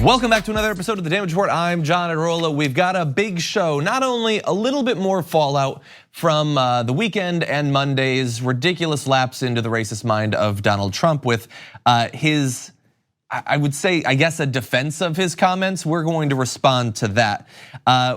Welcome back to another episode of The Damage Report. I'm John Arola. We've got a big show, not only a little bit more fallout from the weekend and Monday's ridiculous lapse into the racist mind of Donald Trump with his, I would say, I guess a defense of his comments. We're going to respond to that.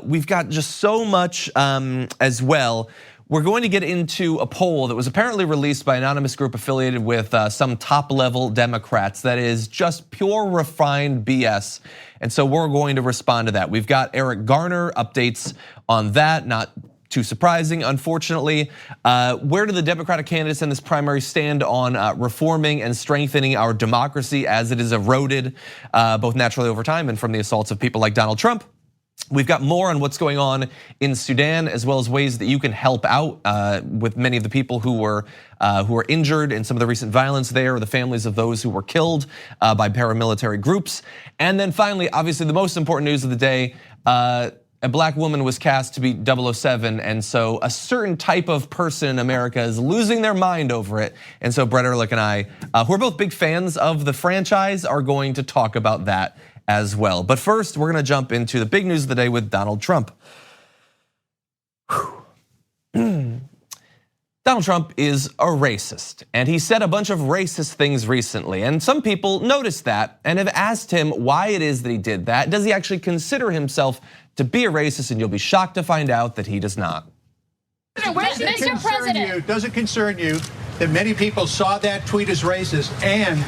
We've got just so much as well. We're going to get into a poll that was apparently released by an anonymous group affiliated with some top-level Democrats that is just pure refined BS. And so we're going to respond to that. We've got Eric Garner updates on that, not too surprising, unfortunately. Where do the Democratic candidates in this primary stand on reforming and strengthening our democracy as it is eroded, both naturally over time and from the assaults of people like Donald Trump? We've got more on what's going on in Sudan, as well as ways that you can help out with many of the people who were injured in some of the recent violence there, or the families of those who were killed by paramilitary groups. And then finally, obviously the most important news of the day, a black woman was cast to be 007, and so a certain type of person in America is losing their mind over it. And so Brett Erlich and I, who are both big fans of the franchise, are going to talk about that as well. But first, we're gonna jump into the big news of the day with Donald Trump. Donald Trump is a racist, and he said a bunch of racist things recently, and some people noticed that and have asked him why it is that he did that. Does he actually consider himself to be a racist? And you'll be shocked to find out that he does not. Mr. President, does it concern you that many people saw that tweet as racist, and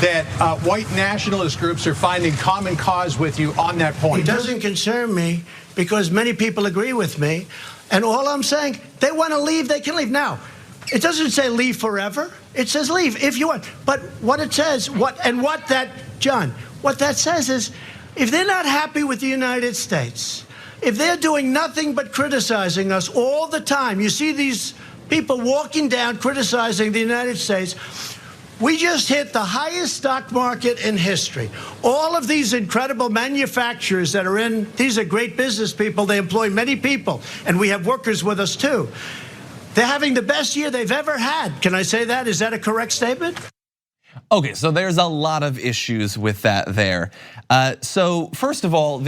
that white nationalist groups are finding common cause with you on that point? It doesn't concern me because many people agree with me. And all I'm saying, they want to leave, they can leave. Now, it doesn't say leave forever. It says leave if you want. But what it says, what that says is, if they're not happy with the United States, if they're doing nothing but criticizing us all the time, you see these people walking down criticizing the United States. We just hit the highest stock market in history. All of these incredible manufacturers that are in, these are great business people. They employ many people, and we have workers with us too. They're having the best year they've ever had. Can I say that? Is that a correct statement? Okay, so there's a lot of issues with that there. So first of all,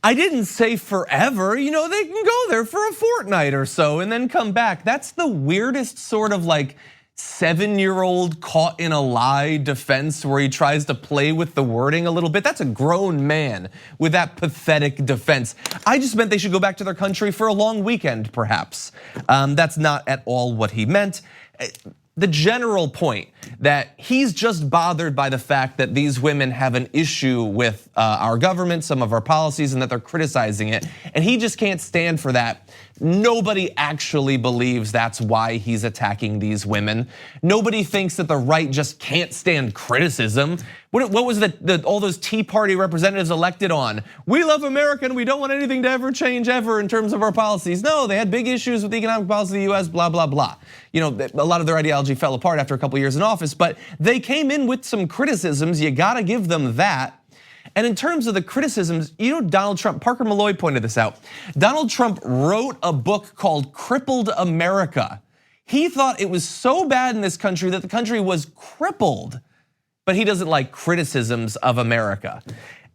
I didn't say forever, they can go there for a fortnight or so and then come back. That's the weirdest sort of like 7-year-old caught in a lie defense where he tries to play with the wording a little bit. That's a grown man with that pathetic defense. I just meant they should go back to their country for a long weekend, perhaps. That's not at all what he meant. The general point that he's just bothered by the fact that these women have an issue with our government, some of our policies, and that they're criticizing it, and he just can't stand for that. Nobody actually believes that's why he's attacking these women. Nobody thinks that the right just can't stand criticism. What was all those Tea Party representatives elected on? We love America and we don't want anything to ever change ever in terms of our policies. No, they had big issues with the economic policy of the US, blah, blah, blah. A lot of their ideology fell apart after a couple years in office, but they came in with some criticisms. You gotta give them that. And in terms of the criticisms, Donald Trump, Parker Malloy pointed this out. Donald Trump wrote a book called Crippled America. He thought it was so bad in this country that the country was crippled, but he doesn't like criticisms of America.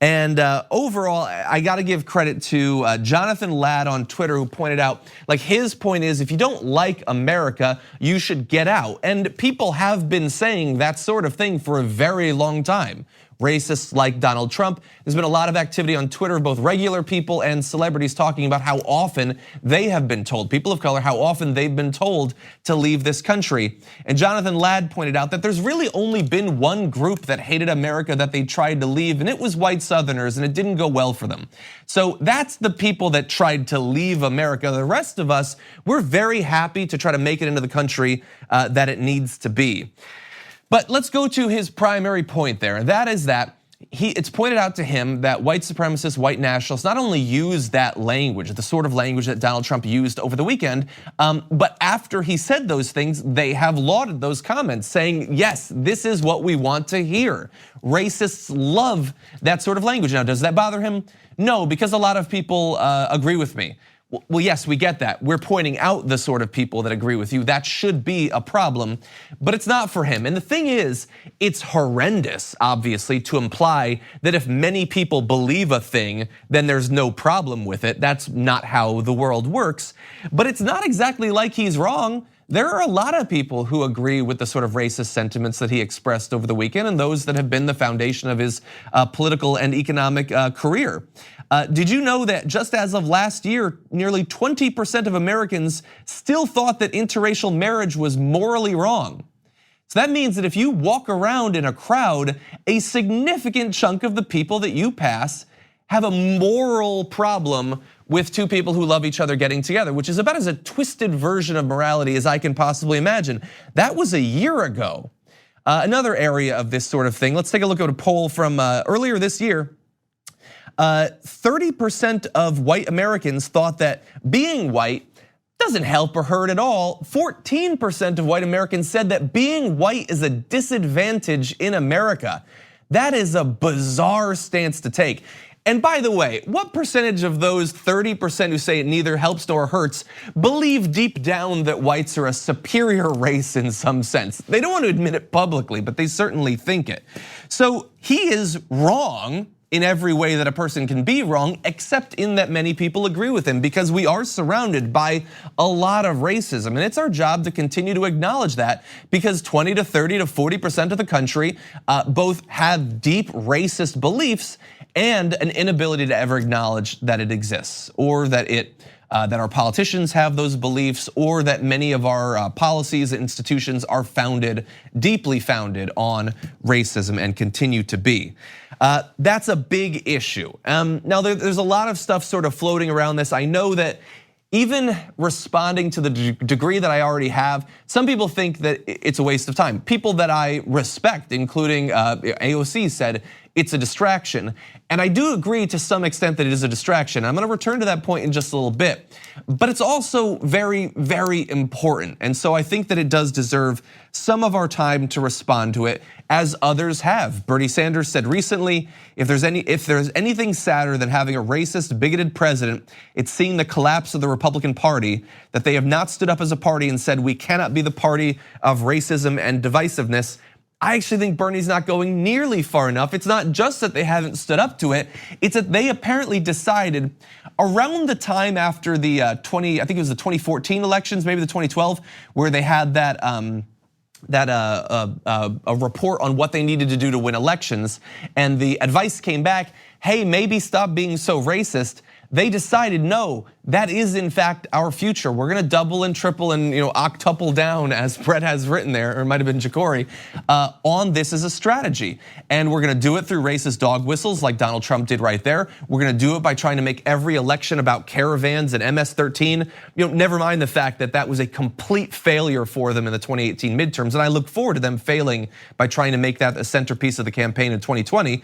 And overall, I gotta give credit to Jonathan Ladd on Twitter, who pointed out, like, his point is, if you don't like America, you should get out. And people have been saying that sort of thing for a very long time. Racists like Donald Trump. There's been a lot of activity on Twitter, both regular people and celebrities talking about how often they have been told, people of color, how often they've been told to leave this country. And Jonathan Ladd pointed out that there's really only been one group that hated America that they tried to leave, and it was white Southerners, and it didn't go well for them. So that's the people that tried to leave America. The rest of us, we're very happy to try to make it into the country that it needs to be. But let's go to his primary point there, and that is that it's pointed out to him that white supremacists, white nationalists not only use that language, the sort of language that Donald Trump used over the weekend, but after he said those things, they have lauded those comments, saying, yes, this is what we want to hear. Racists love that sort of language. Now, does that bother him? No, because a lot of people agree with me. Well, yes, we get that. We're pointing out the sort of people that agree with you. That should be a problem, but it's not for him. And the thing is, it's horrendous, obviously, to imply that if many people believe a thing, then there's no problem with it. That's not how the world works. But it's not exactly like he's wrong. There are a lot of people who agree with the sort of racist sentiments that he expressed over the weekend, and those that have been the foundation of his political and economic career. Did you know that just as of last year, nearly 20% of Americans still thought that interracial marriage was morally wrong? So that means that if you walk around in a crowd, a significant chunk of the people that you pass have a moral problem with two people who love each other getting together, which is about as a twisted version of morality as I can possibly imagine. That was a year ago. Another area of this sort of thing, let's take a look at a poll from earlier this year. 30% of white Americans thought that being white doesn't help or hurt at all. 14% of white Americans said that being white is a disadvantage in America. That is a bizarre stance to take. And by the way, what percentage of those 30% who say it neither helps nor hurts believe deep down that whites are a superior race in some sense? They don't want to admit it publicly, but they certainly think it. So he is wrong in every way that a person can be wrong, except in that many people agree with him, because we are surrounded by a lot of racism. And it's our job to continue to acknowledge that, because 20 to 30 to 40% of the country both have deep racist beliefs and an inability to ever acknowledge that it exists, or that that our politicians have those beliefs, or that many of our policies and institutions are deeply founded on racism and continue to be. That's a big issue. Now there's a lot of stuff sort of floating around this. I know that even responding to the degree that I already have, some people think that it's a waste of time. People that I respect, including AOC, said it's a distraction. And I do agree to some extent that it is a distraction. I'm gonna return to that point in just a little bit. But it's also very, very important. And so I think that it does deserve some of our time to respond to it, as others have. Bernie Sanders said recently, if there's anything sadder than having a racist, bigoted president, it's seeing the collapse of the Republican Party, that they have not stood up as a party and said we cannot be the party of racism and divisiveness. I actually think Bernie's not going nearly far enough. It's not just that they haven't stood up to it, it's that they apparently decided around the time after the I think it was the 2014 elections, maybe the 2012, where they had that a report on what they needed to do to win elections, and the advice came back, hey, maybe stop being so racist. They decided, no, that is in fact our future. We're gonna double and triple and octuple down, as Brett has written there, or it might have been Ja'Cory, on this as a strategy. And we're gonna do it through racist dog whistles like Donald Trump did right there. We're gonna do it by trying to make every election about caravans and MS-13. Never mind the fact that that was a complete failure for them in the 2018 midterms. And I look forward to them failing by trying to make that a centerpiece of the campaign in 2020.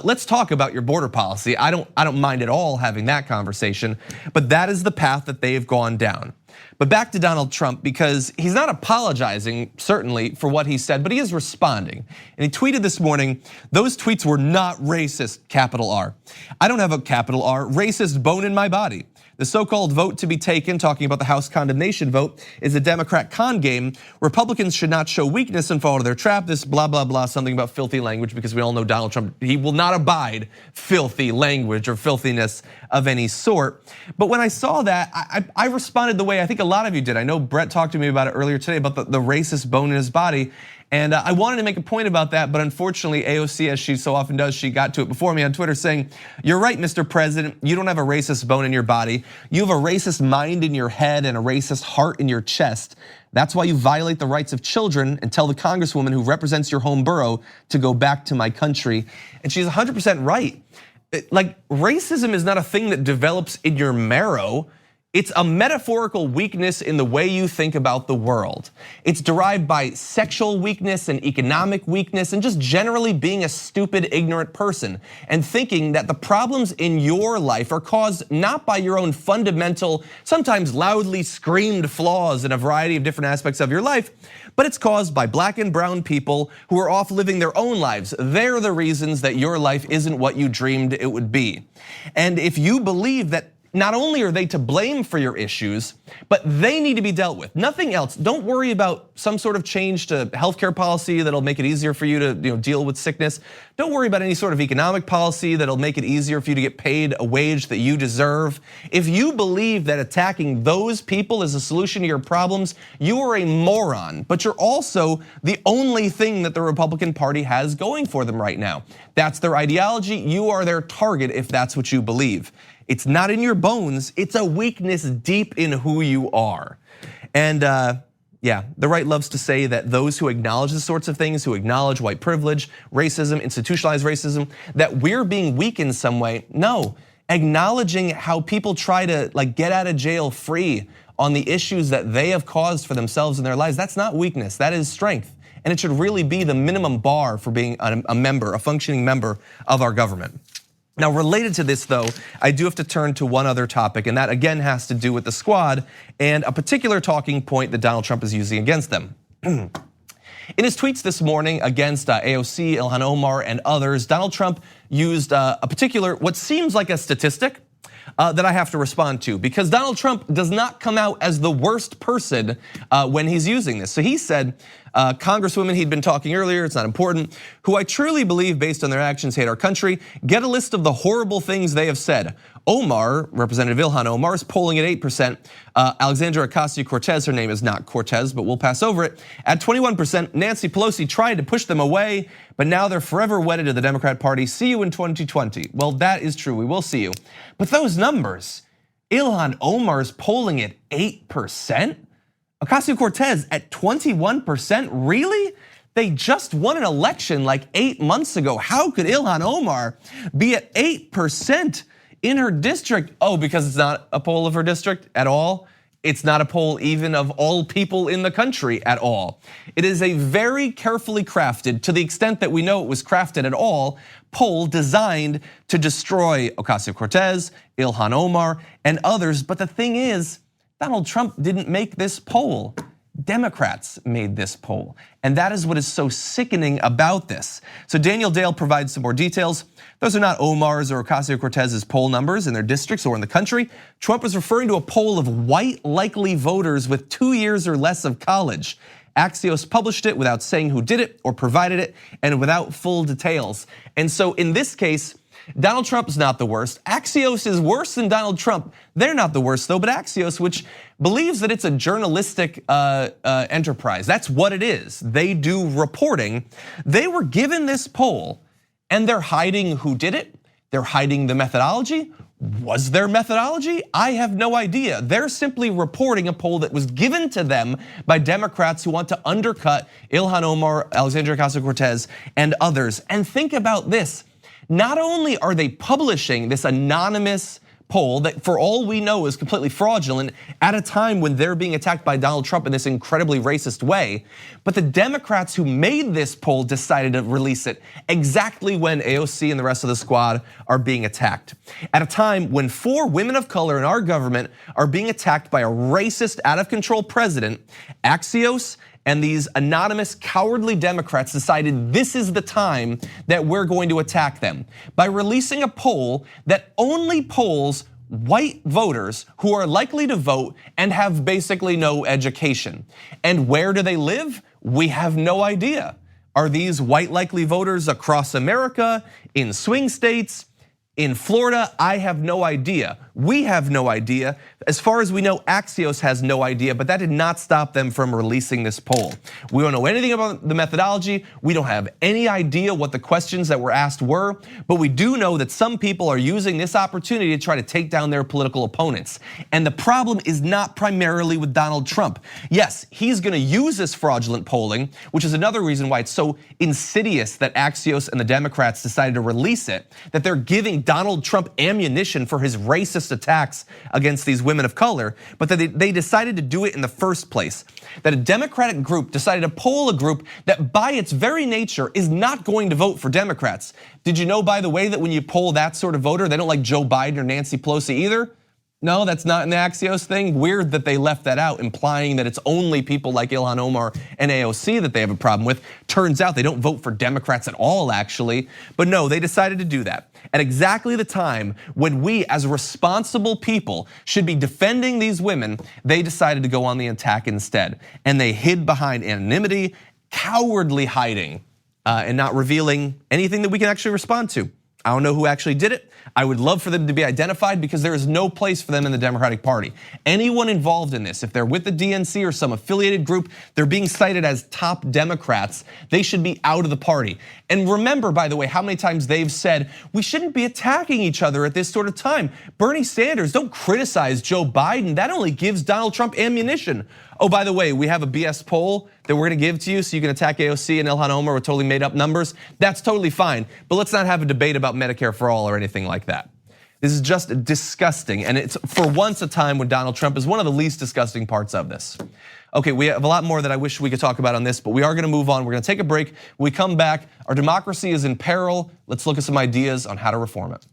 Let's talk about your border policy. I don't mind at all having that conversation, but that is the path that they have gone down. But back to Donald Trump, because he's not apologizing, certainly, for what he said, but he is responding. And he tweeted this morning, those tweets were not racist, capital R. I don't have a capital R, racist bone in my body. The so-called vote to be taken, talking about the House condemnation vote, is a Democrat con game. Republicans should not show weakness and fall into their trap. This blah, blah, blah, something about filthy language, because we all know Donald Trump, he will not abide filthy language or filthiness of any sort. But when I saw that, I responded the way I think a lot of you did. I know Brett talked to me about it earlier today, about the racist bone in his body. And I wanted to make a point about that, but unfortunately AOC, as she so often does, she got to it before me on Twitter saying, you're right, Mr. President, you don't have a racist bone in your body. You have a racist mind in your head and a racist heart in your chest. That's why you violate the rights of children and tell the congresswoman who represents your home borough to go back to my country. And she's 100% right. Like, racism is not a thing that develops in your marrow. It's a metaphorical weakness in the way you think about the world. It's derived by sexual weakness and economic weakness and just generally being a stupid, ignorant person and thinking that the problems in your life are caused not by your own fundamental, sometimes loudly screamed flaws in a variety of different aspects of your life, but it's caused by black and brown people who are off living their own lives. They're the reasons that your life isn't what you dreamed it would be. And if you believe that not only are they to blame for your issues, but they need to be dealt with. Nothing else. Don't worry about some sort of change to healthcare policy that'll make it easier for you to deal with sickness. Don't worry about any sort of economic policy that'll make it easier for you to get paid a wage that you deserve. If you believe that attacking those people is a solution to your problems, you are a moron, but you're also the only thing that the Republican Party has going for them right now. That's their ideology. You are their target if that's what you believe. It's not in your bones, it's a weakness deep in who you are. And yeah, the right loves to say that those who acknowledge the sorts of things, who acknowledge white privilege, racism, institutionalized racism, that we're being weak in some way. No, acknowledging how people try to get out of jail free on the issues that they have caused for themselves in their lives, that's not weakness, that is strength. And it should really be the minimum bar for being a member, a functioning member of our government. Now, related to this though, I do have to turn to one other topic, and that again has to do with the squad and a particular talking point that Donald Trump is using against them. In his tweets this morning against AOC, Ilhan Omar, and others, Donald Trump used a particular, what seems like a statistic that I have to respond to, because Donald Trump does not come out as the worst person when he's using this. So he said, Congresswomen he'd been talking earlier, it's not important, who I truly believe based on their actions hate our country, get a list of the horrible things they have said. Omar, Representative Ilhan Omar, is polling at 8%. Alexandria Ocasio-Cortez, her name is not Cortez, but we'll pass over it, at 21%. Nancy Pelosi tried to push them away, but now they're forever wedded to the Democrat Party. See you in 2020. Well, that is true, we will see you. But those numbers, Ilhan Omar's polling at 8%? Ocasio-Cortez at 21%, really? They just won an election like 8 months ago. How could Ilhan Omar be at 8% in her district? Oh, because it's not a poll of her district at all? It's not a poll even of all people in the country at all. It is a very carefully crafted, to the extent that we know it was crafted at all, poll designed to destroy Ocasio-Cortez, Ilhan Omar, and others. But the thing is, Donald Trump didn't make this poll. Democrats made this poll. And that is what is so sickening about this. So Daniel Dale provides some more details. Those are not Omar's or Ocasio-Cortez's poll numbers in their districts or in the country. Trump was referring to a poll of white likely voters with 2 years or less of college. Axios published it without saying who did it or provided it, and without full details. And so in this case, Donald Trump is not the worst. Axios is worse than Donald Trump. They're not the worst though, but Axios, which believes that it's a journalistic enterprise, that's what it is. They do reporting. They were given this poll and they're hiding who did it. They're hiding the methodology. Was there methodology? I have no idea. They're simply reporting a poll that was given to them by Democrats who want to undercut Ilhan Omar, Alexandria Ocasio-Cortez, and others. And think about this. Not only are they publishing this anonymous poll that for all we know is completely fraudulent at a time when they're being attacked by Donald Trump in this incredibly racist way, but the Democrats who made this poll decided to release it exactly when AOC and the rest of the squad are being attacked. At a time when 4 women of color in our government are being attacked by a racist, out of control president, Axios and these anonymous cowardly Democrats decided this is the time that we're going to attack them by releasing a poll that only polls white voters who are likely to vote and have basically no education. And where do they live? We have no idea. Are these white likely voters across America, in swing states, in Florida? I have no idea. We have no idea. As far as we know, Axios has no idea, but that did not stop them from releasing this poll. We don't know anything about the methodology. We don't have any idea what the questions that were asked were, but we do know that some people are using this opportunity to try to take down their political opponents. And the problem is not primarily with Donald Trump. Yes, he's gonna use this fraudulent polling, which is another reason why it's so insidious that Axios and the Democrats decided to release it, that they're giving Donald Trump ammunition for his racist attacks against these women of color, but that they decided to do it in the first place. That a Democratic group decided to poll a group that by its very nature is not going to vote for Democrats. Did you know, by the way, that when you poll that sort of voter, they don't like Joe Biden or Nancy Pelosi either? No, that's not in the Axios thing. Weird that they left that out, implying that it's only people like Ilhan Omar and AOC that they have a problem with. Turns out they don't vote for Democrats at all, actually. But no, they decided to do that at exactly the time when we, as responsible people, should be defending these women. They decided to go on the attack instead. And they hid behind anonymity, cowardly hiding, and not revealing anything that we can actually respond to. I don't know who actually did it. I would love for them to be identified because there is no place for them in the Democratic Party. Anyone involved in this, if they're with the DNC or some affiliated group, they're being cited as top Democrats, they should be out of the party. And remember, by the way, how many times they've said, we shouldn't be attacking each other at this sort of time. Bernie Sanders, don't criticize Joe Biden. That only gives Donald Trump ammunition. Oh, by the way, we have a BS poll that we're gonna give to you so you can attack AOC and Ilhan Omar with totally made up numbers. That's totally fine, but let's not have a debate about Medicare for all or anything like that. This is just disgusting, and it's for once a time when Donald Trump is one of the least disgusting parts of this. Okay, we have a lot more that I wish we could talk about on this, but we are gonna move on. We're gonna take a break. When we come back, our democracy is in peril. Let's look at some ideas on how to reform it.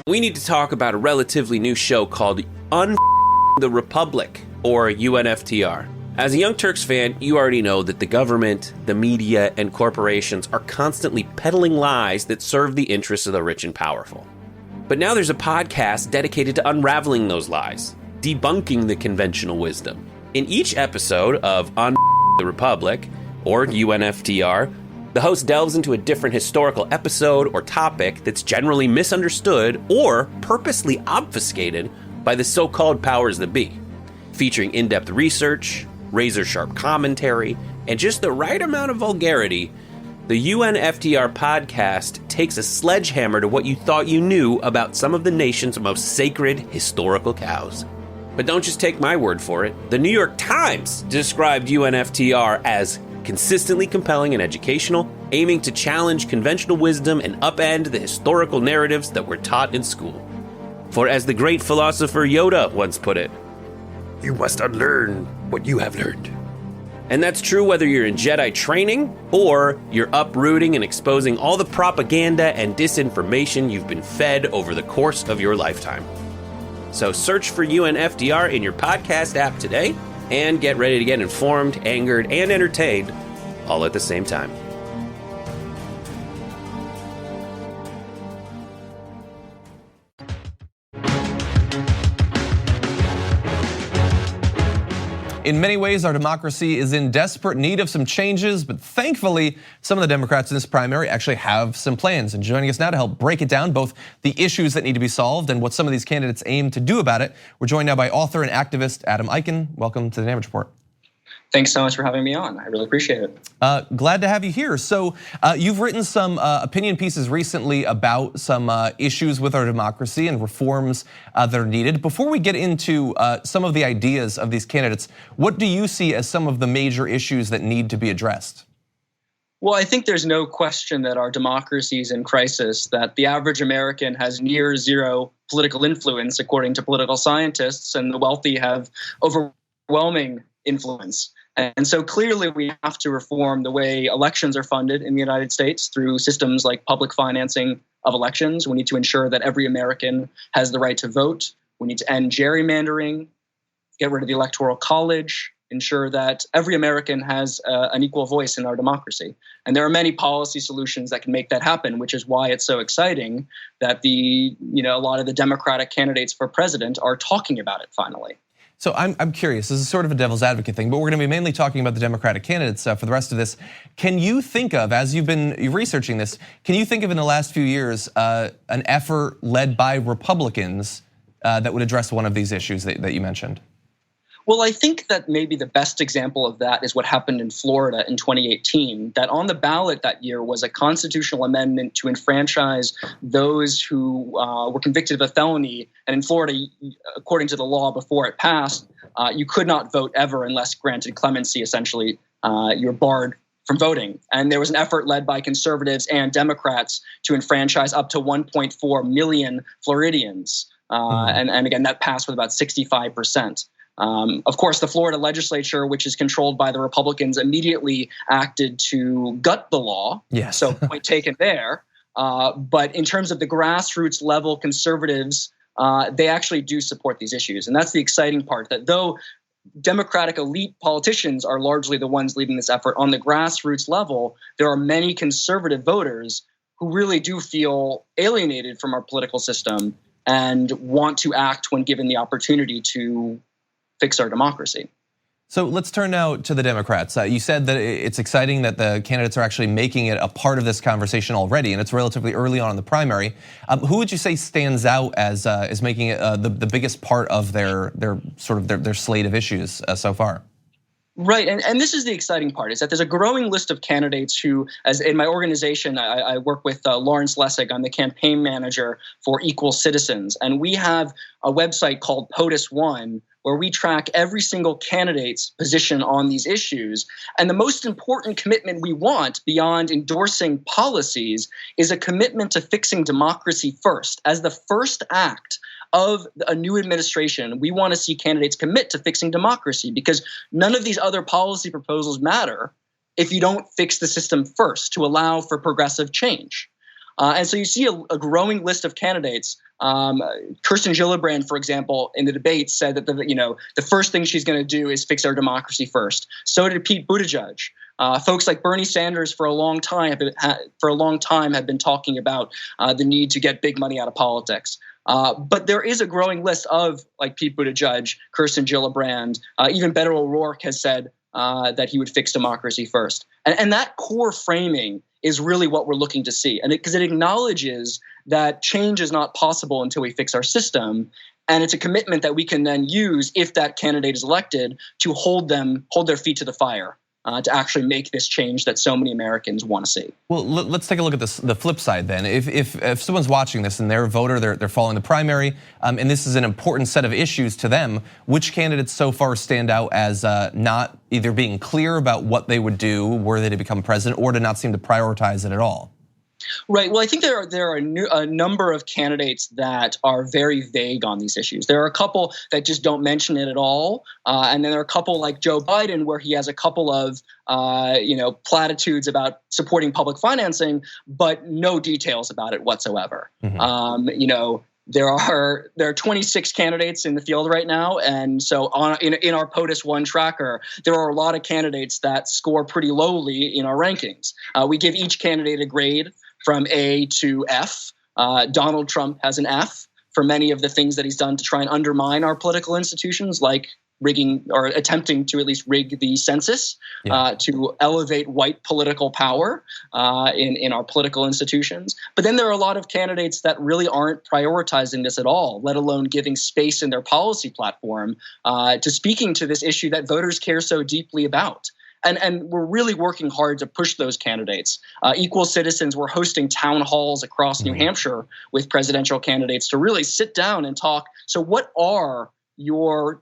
We need to talk about a relatively new show called the Republic, or UNFTR. As a Young Turks fan, you already know that the government, the media, and corporations are constantly peddling lies that serve the interests of the rich and powerful. But now there's a podcast dedicated to unraveling those lies, debunking the conventional wisdom. In each episode of the Republic, or UNFTR, the host delves into a different historical episode or topic that's generally misunderstood or purposely obfuscated by the so-called powers that be, featuring in-depth research, razor-sharp commentary, and just the right amount of vulgarity. The UNFTR podcast takes a sledgehammer to what you thought you knew about some of the nation's most sacred historical cows. But don't just take my word for it. The New York Times described UNFTR as consistently compelling and educational, aiming to challenge conventional wisdom and upend the historical narratives that were taught in school. For as the great philosopher Yoda once put it, you must unlearn what you have learned. And that's true whether you're in Jedi training or you're uprooting and exposing all the propaganda and disinformation you've been fed over the course of your lifetime. So search for UNFTR in your podcast app today and get ready to get informed, angered, and entertained all at the same time. In many ways, our democracy is in desperate need of some changes, but thankfully, some of the Democrats in this primary actually have some plans. And joining us now to help break it down, both the issues that need to be solved and what some of these candidates aim to do about it, we're joined now by author and activist Adam Eichen. Welcome to the Damage Report. Thanks so much for having me on. I really appreciate it. Glad to have you here. So you've written some opinion pieces recently about some issues with our democracy and reforms that are needed. Before we get into some of the ideas of these candidates, what do you see as some of the major issues that need to be addressed? Well, I think there's no question that our democracy is in crisis, that the average American has near zero political influence, according to political scientists, and the wealthy have overwhelming influence. And so clearly we have to reform the way elections are funded in the United States through systems like public financing of elections. We need to ensure that every American has the right to vote. We need to end gerrymandering, get rid of the Electoral College, ensure that every American has an equal voice in our democracy. And there are many policy solutions that can make that happen, which is why it's so exciting that a lot of the Democratic candidates for president are talking about it finally. So I'm curious, this is sort of a devil's advocate thing, but we're gonna be mainly talking about the Democratic candidates for the rest of this. Can you think of, as you've been researching this, can you think of in the last few years an effort led by Republicans that would address one of these issues that you mentioned? Well, I think that maybe the best example of that is what happened in Florida in 2018, that on the ballot that year was a constitutional amendment to enfranchise those who were convicted of a felony. And in Florida, according to the law before it passed, you could not vote ever unless granted clemency. Essentially, you're barred from voting. And there was an effort led by conservatives and Democrats to enfranchise up to 1.4 million Floridians. And again, that passed with about 65%. Of course, the Florida legislature, which is controlled by the Republicans, immediately acted to gut the law. Yes. So point taken there. But in terms of the grassroots level conservatives, they actually do support these issues. And that's the exciting part, that though Democratic elite politicians are largely the ones leading this effort, on the grassroots level, there are many conservative voters who really do feel alienated from our political system and want to act when given the opportunity to fix our democracy. So let's turn now to the Democrats. You said that it's exciting that the candidates are actually making it a part of this conversation already, and it's relatively early on in the primary. Who would you say stands out as making it the biggest part of their slate of issues so far? Right, and this is the exciting part, is that there's a growing list of candidates who, as in my organization, I work with Lawrence Lessig. I'm the campaign manager for Equal Citizens, and we have a website called POTUS One, where we track every single candidate's position on these issues. And the most important commitment we want, beyond endorsing policies, is a commitment to fixing democracy first. As the first act of a new administration, we want to see candidates commit to fixing democracy, because none of these other policy proposals matter if you don't fix the system first to allow for progressive change. And so you see a growing list of candidates. Kirsten Gillibrand, for example, in the debate said that the first thing she's going to do is fix our democracy first. So did Pete Buttigieg. Folks like Bernie Sanders for a long time have been talking about the need to get big money out of politics. But there is a growing list of, like, Pete Buttigieg, Kirsten Gillibrand, even Beto O'Rourke has said that he would fix democracy first. And that core framing is really what we're looking to see. And because it acknowledges that change is not possible until we fix our system. And it's a commitment that we can then use, if that candidate is elected, to hold their feet to the fire. To actually make this change that so many Americans want to see. Well, let's take a look at the flip side then. If someone's watching this and they're a voter, they're following the primary, and this is an important set of issues to them, which candidates so far stand out as not either being clear about what they would do were they to become president, or to not seem to prioritize it at all? Right. Well, I think there are a number of candidates that are very vague on these issues. There are a couple that just don't mention it at all, and then there are a couple like Joe Biden, where he has a couple of platitudes about supporting public financing, but no details about it whatsoever. Mm-hmm. There are 26 candidates in the field right now, and so in our POTUS One tracker, there are a lot of candidates that score pretty lowly in our rankings. We give each candidate a grade from A to F. Donald Trump has an F for many of the things that he's done to try and to political institutions, like rigging or attempting to at least rig the census, to elevate white political power in our political institutions. But then there are a lot of candidates that really aren't prioritizing this at all, let alone giving space in their policy platform to speaking to this issue that voters care so deeply about. And we're really working hard to push those candidates. Equal Citizens, we're hosting town halls across New Hampshire with presidential candidates to really sit down and talk. So what are your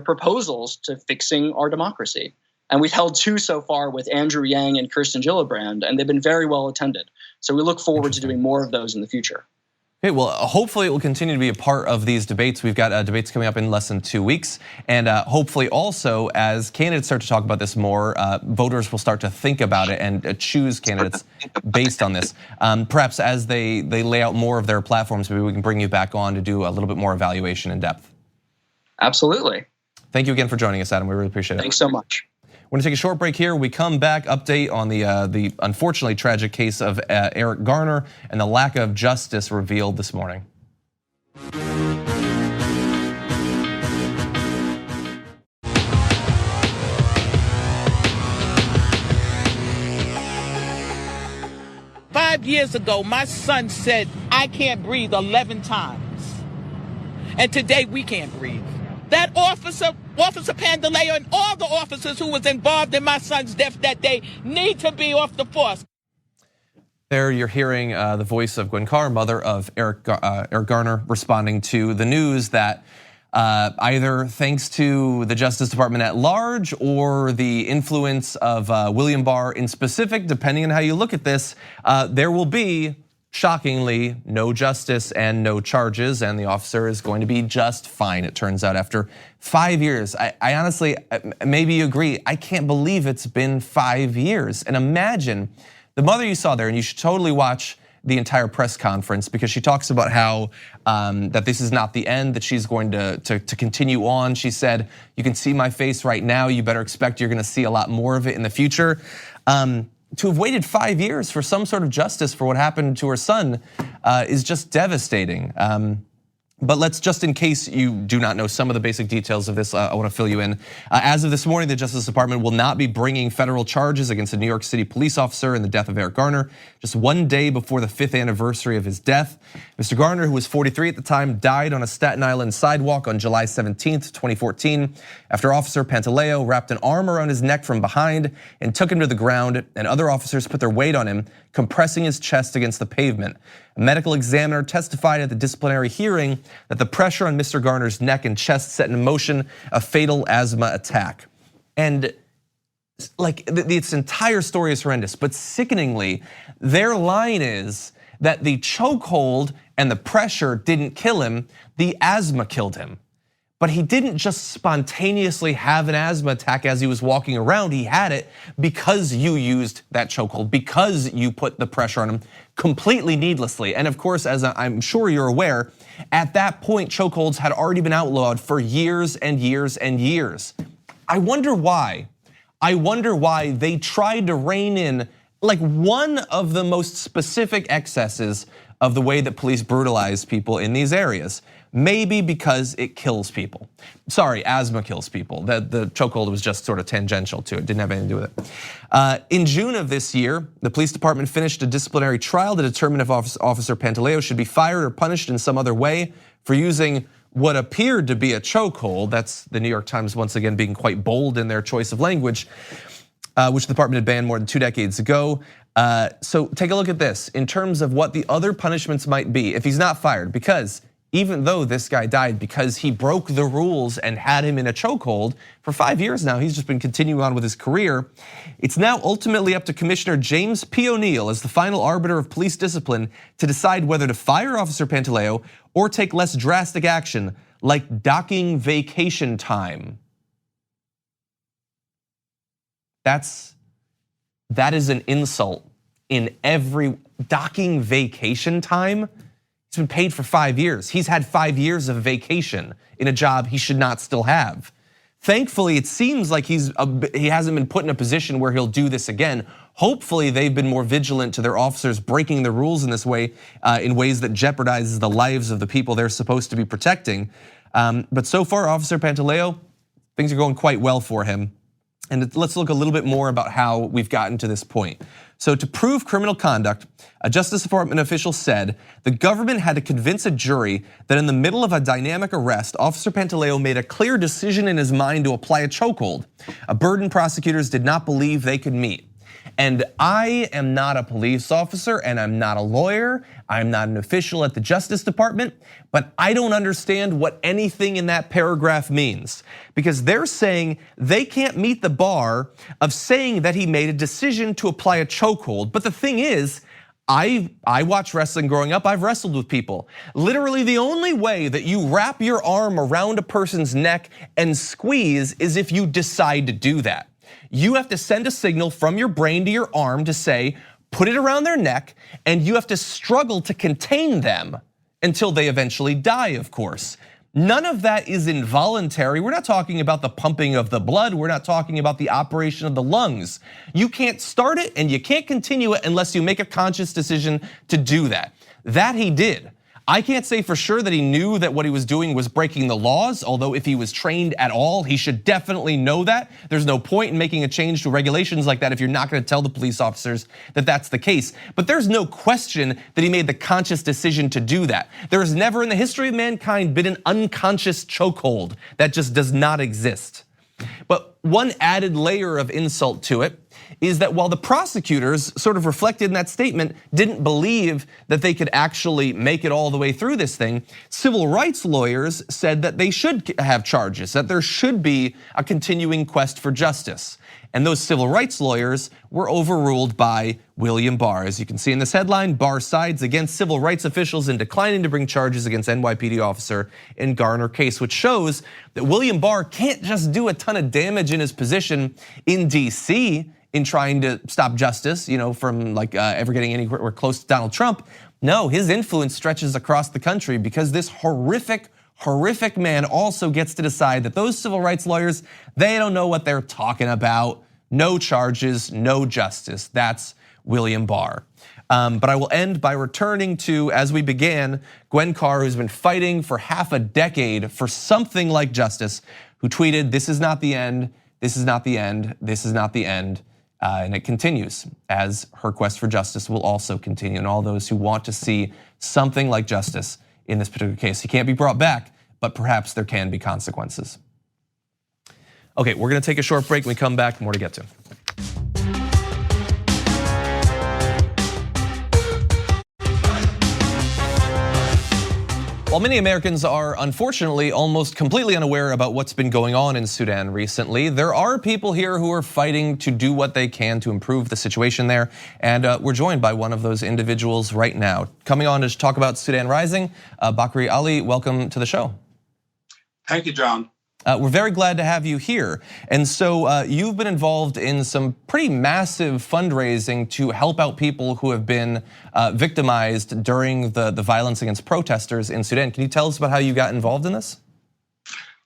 proposals to fixing our democracy? And we've held 2 so far with Andrew Yang and Kirsten Gillibrand, and they've been very well attended. So we look forward to doing more of those in the future. Okay, well, hopefully it will continue to be a part of these debates. We've got debates coming up in less than 2 weeks. And hopefully also, as candidates start to talk about this more, voters will start to think about it and choose candidates based on this. Perhaps as they lay out more of their platforms, maybe we can bring you back on to do a little bit more evaluation in depth. Absolutely. Thank you again for joining us, Adam. We really appreciate it. Thanks so much. We're gonna take a short break here. We come back, update on the unfortunately tragic case of Eric Garner and the lack of justice revealed this morning. Five years ago, my son said, I can't breathe 11 times. And today we can't breathe. That Officer Pandaleo, and all the officers who was involved in my son's death that day need to be off the force. There you're hearing the voice of Gwen Carr, mother of Eric Garner, responding to the news that either thanks to the Justice Department at large or the influence of William Barr in specific, depending on how you look at this, there will be, shockingly, no justice and no charges, and the officer is going to be just fine, it turns out, after 5 years. I honestly, maybe you agree, I can't believe it's been 5 years. And imagine the mother you saw there, and you should totally watch the entire press conference because she talks about how that this is not the end, that she's going to continue on. She said, "You can see my face right now. You better expect you're going to see a lot more of it in the future." To have waited 5 years for some sort of justice for what happened to her son is just devastating. But let's, just in case you do not know some of the basic details of this, I wanna fill you in. As of this morning, the Justice Department will not be bringing federal charges against a New York City police officer in the death of Eric Garner, just 1 day before the 5th anniversary of his death. Mr. Garner, who was 43 at the time, died on a Staten Island sidewalk on July 17th, 2014, after Officer Pantaleo wrapped an arm around his neck from behind and took him to the ground, and other officers put their weight on him, compressing his chest against the pavement. A medical examiner testified at the disciplinary hearing that the pressure on Mr. Garner's neck and chest set in motion a fatal asthma attack. And like, its entire story is horrendous, but sickeningly, their line is that the chokehold and the pressure didn't kill him, the asthma killed him. But he didn't just spontaneously have an asthma attack as he was walking around. He had it because you used that chokehold, because you put the pressure on him completely needlessly. And of course, as I'm sure you're aware, at that point, chokeholds had already been outlawed for years and years and years. I wonder why. I wonder why they tried to rein in like one of the most specific excesses of the way that police brutalize people in these areas. Maybe because it kills people. Sorry, asthma kills people. The chokehold was just sort of tangential to it, didn't have anything to do with it. In June of this year, the police department finished a disciplinary trial to determine if Officer Pantaleo should be fired or punished in some other way for using what appeared to be a chokehold. That's the New York Times once again being quite bold in their choice of language, which the department had banned more than 2 decades ago. So take a look at this in terms of what the other punishments might be if he's not fired, because even though this guy died because he broke the rules and had him in a chokehold for 5 years now, he's just been continuing on with his career. It's now ultimately up to Commissioner James P. O'Neill as the final arbiter of police discipline to decide whether to fire Officer Pantaleo or take less drastic action like docking vacation time. That is an insult in every docking vacation time. He's been paid for 5 years. He's had 5 years of vacation in a job he should not still have. Thankfully, it seems like he hasn't been put in a position where he'll do this again. Hopefully, they've been more vigilant to their officers breaking the rules in this way, in ways that jeopardizes the lives of the people they're supposed to be protecting. But so far, Officer Pantaleo, things are going quite well for him. And let's look a little bit more about how we've gotten to this point. So to prove criminal conduct, a Justice Department official said the government had to convince a jury that in the middle of a dynamic arrest, Officer Pantaleo made a clear decision in his mind to apply a chokehold, a burden prosecutors did not believe they could meet. And I am not a police officer and I'm not a lawyer, I'm not an official at the Justice Department, but I don't understand what anything in that paragraph means, because they're saying they can't meet the bar of saying that he made a decision to apply a chokehold. But the thing is, I watched wrestling growing up, I've wrestled with people. Literally the only way that you wrap your arm around a person's neck and squeeze is if you decide to do that. You have to send a signal from your brain to your arm to say, put it around their neck, and you have to struggle to contain them until they eventually die, of course. None of that is involuntary. We're not talking about the pumping of the blood. We're not talking about the operation of the lungs. You can't start it and you can't continue it unless you make a conscious decision to do that. That he did. I can't say for sure that he knew that what he was doing was breaking the laws, although if he was trained at all, he should definitely know that. There's no point in making a change to regulations like that if you're not gonna tell the police officers that that's the case. But there's no question that he made the conscious decision to do that. There has never in the history of mankind been an unconscious chokehold. That just does not exist. But one added layer of insult to it is that while the prosecutors sort of reflected in that statement didn't believe that they could actually make it all the way through this thing, civil rights lawyers said that they should have charges, that there should be a continuing quest for justice. And those civil rights lawyers were overruled by William Barr. As you can see in this headline, Barr sides against civil rights officials in declining to bring charges against NYPD officer in Garner case, which shows that William Barr can't just do a ton of damage in his position in DC. in trying to stop justice, from like ever getting anywhere close to Donald Trump. No, his influence stretches across the country because this horrific man also gets to decide that those civil rights lawyers, they don't know what they're talking about. No charges, no justice. That's William Barr. But I will end by returning to, as we began, Gwen Carr, who's been fighting for half a decade for something like justice, who tweeted, "This is not the end, this is not the end, this is not the end." And it continues, as her quest for justice will also continue, and all those who want to see something like justice in this particular case. He can't be brought back, but perhaps there can be consequences. Okay, we're gonna take a short break. When we come back, more to get to. While many Americans are unfortunately almost completely unaware about what's been going on in Sudan recently, there are people here who are fighting to do what they can to improve the situation there. And we're joined by one of those individuals right now. Coming on to talk about Sudan Rising, Bakri Ali, welcome to the show. Thank you, John. We're very glad to have you here. And so you've been involved in some pretty massive fundraising to help out people who have been victimized during the violence against protesters in Sudan. Can you tell us about how you got involved in this?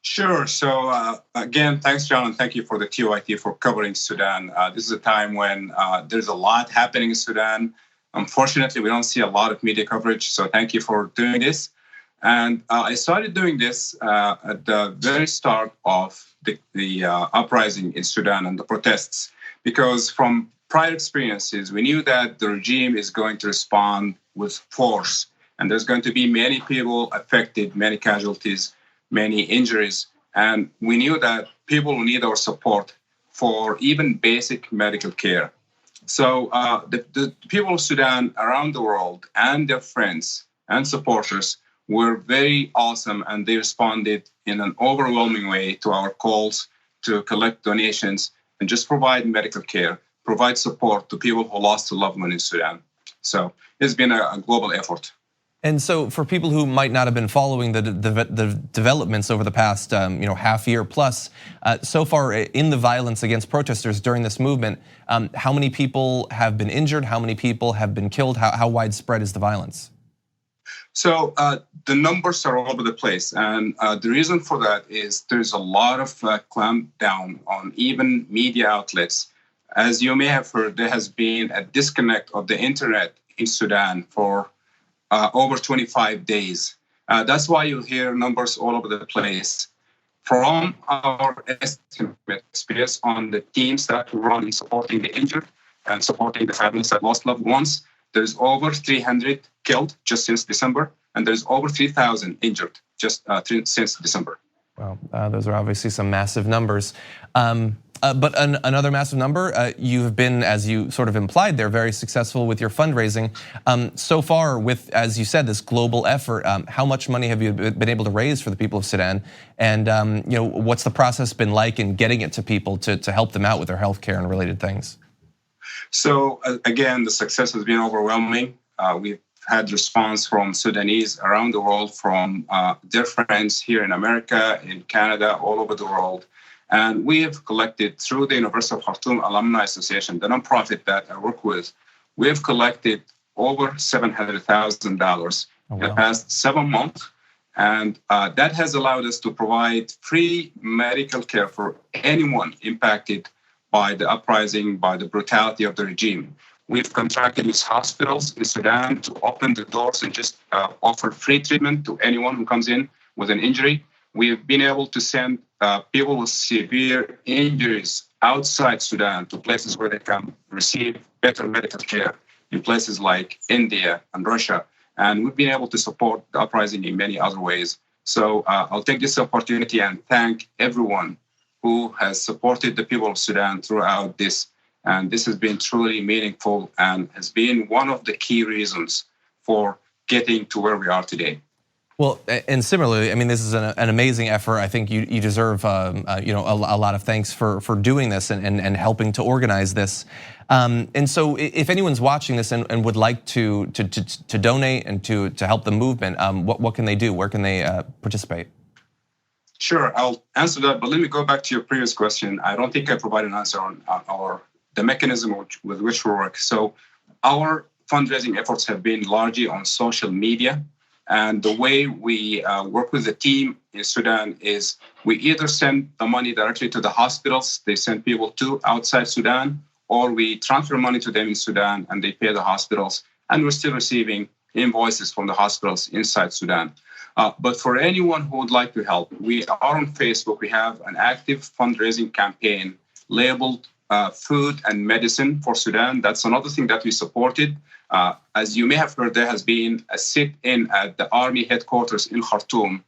Sure. So again, thanks, John, and thank you for the TYT for covering Sudan. This is a time when there's a lot happening in Sudan. Unfortunately, we don't see a lot of media coverage, so thank you for doing this. And I started doing this at the very start of the uprising in Sudan and the protests, because from prior experiences, we knew that the regime is going to respond with force, and there's going to be many people affected, many casualties, many injuries. And we knew that people will need our support for even basic medical care. So the people of Sudan around the world and their friends and supporters were very awesome, and they responded in an overwhelming way to our calls to collect donations and just provide medical care, provide support to people who lost a loved one in Sudan. So it's been a global effort. And so for people who might not have been following the developments over the past half year plus, so far in the violence against protesters during this movement, how many people have been injured? How many people have been killed? How widespread is the violence? So the numbers are all over the place. And the reason for that is there's a lot of clampdown on even media outlets. As you may have heard, there has been a disconnect of the internet in Sudan for over 25 days. That's why you'll hear numbers all over the place. From our estimates, based on the teams that run supporting the injured and supporting the families that lost loved ones, there's over 300 killed just since December, and there's over 3,000 injured just since December. Wow, those are obviously some massive numbers. But another massive number, you've been, as you sort of implied there, very successful with your fundraising. So far with, as you said, this global effort, how much money have you been able to raise for the people of Sudan? And what's the process been like in getting it to people to help them out with their healthcare and related things? So again, the success has been overwhelming. We've had response from Sudanese around the world, from their friends here in America, in Canada, all over the world. And we have collected through the University of Khartoum Alumni Association, the nonprofit that I work with, we have collected over $700,000 in the past 7 months. And that has allowed us to provide free medical care for anyone impacted by the uprising, by the brutality of the regime. We've contracted with hospitals in Sudan to open the doors and just offer free treatment to anyone who comes in with an injury. We've been able to send people with severe injuries outside Sudan to places where they can receive better medical care in places like India and Russia. And we've been able to support the uprising in many other ways. So I'll take this opportunity and thank everyone who has supported the people of Sudan throughout this. And this has been truly meaningful and has been one of the key reasons for getting to where we are today. Well, and similarly, I mean, this is an amazing effort. I think you deserve a lot of thanks for doing this and helping to organize this. And so, if anyone's watching this and would like to donate and to help the movement, what can they do? Where can they participate? Sure, I'll answer that, but let me go back to your previous question. I don't think I provided an answer on our the mechanism with which we work. So our fundraising efforts have been largely on social media. And the way we work with the team in Sudan is we either send the money directly to the hospitals, they send people to outside Sudan, or we transfer money to them in Sudan and they pay the hospitals. And we're still receiving invoices from the hospitals inside Sudan. But for anyone who would like to help, we are on Facebook. We have an active fundraising campaign labeled Food and Medicine for Sudan. That's another thing that we supported. As you may have heard, there has been a sit-in at the army headquarters in Khartoum.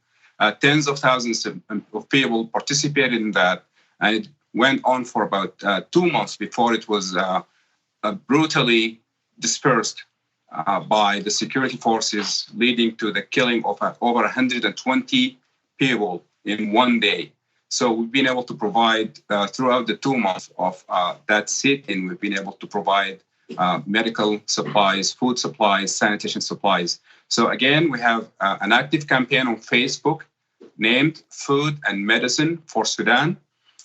Tens of thousands of people participated in that, and it went on for about 2 months before it was brutally dispersed by the security forces, leading to the killing of over 120 people in one day. So we've been able to provide, throughout the 2 months of that sit-in, we've been able to provide medical supplies, food supplies, sanitation supplies. So again, we have an active campaign on Facebook named Food and Medicine for Sudan.